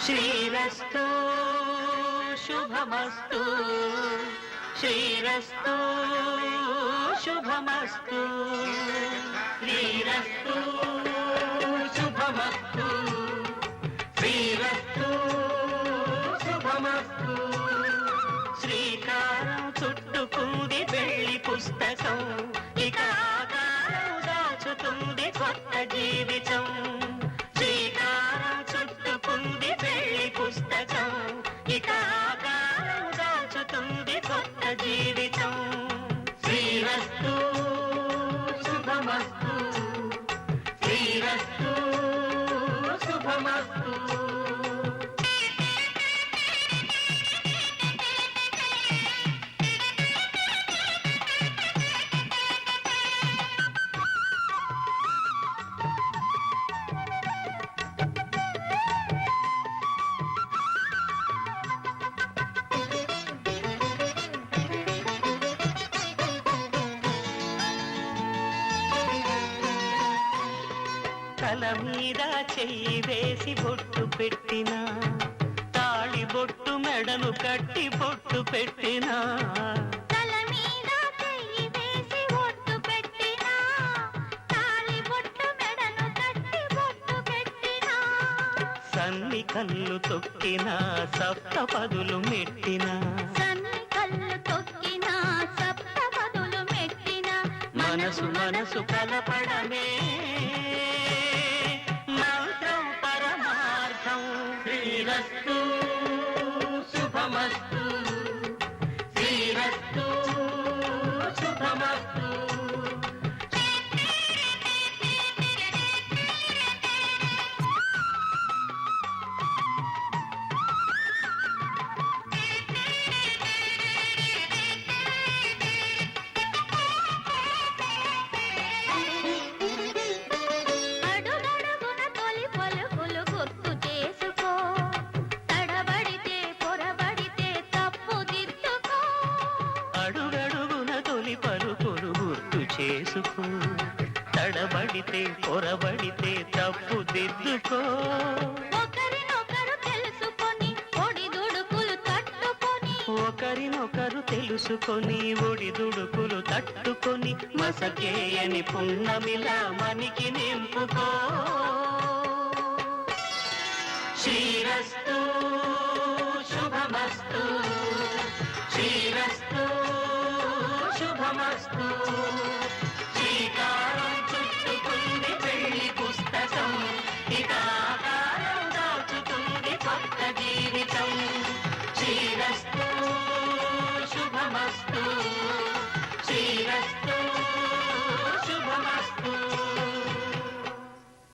శ్రీరస్తు శుభమస్తు శ్రీరస్తు శుభమస్తు శ్రీరస్తు శుభమస్తు శ్రీరస్తు శుభమస్తు శ్రీకారం చుట్టుకుంది పెళ్లి పుస్తకం ఇక ఆకారం దాచుతుంది కొత్త జీవితం శ్రీకారం చుట్టుకుంది పెళ్లి పుస్తకం ఇక ఆకారం దాచుతుంది కొత్త జీవితం శ్రీరస్తు శుభమస్తు శ్రీరస్తు శుభమస్తు తల మీద చెయ్యి వేసి బొట్టు పెట్టినా తాళి బొట్టు మెడను కట్టి బొట్టు పెట్టినా తల మీద చెయ్యి వేసి బొట్టు పెట్టినా తాళి బొట్టు మెడను కట్టి బొట్టు పెట్టినా సన్ని కళ్ళు తొక్కినా సప్త పదులు మెట్టినా సన్ని కళ్ళు తొక్కినా సప్త పదులు మెట్టినా మనసు మనసు కలపడమే మంత్రం పరమార్థం శ్రీరస్తు శుభమస్తు శ్రీరస్తు శుభమస్తు అడుగడుగున తొలి పలుకులు గుర్తు చేసుకో తడబడితే పొరబడితే తప్పు దిద్దుకో అడుగడుగున తొలి పలుకులు గుర్తు చేసుకో తడబడితే పొరబడితే తప్పు దిద్దుకో ఒకరినొకరు తెలుసుకొని ఒడిదుడుకులు తట్టుకొని ఒకరినొకరు తెలుసుకొని ఒడిదుడుకులు తట్టుకొని మసకేయని పున్నమిలా మనికి నింపుకో శ్రీరస్తు శుభమస్తు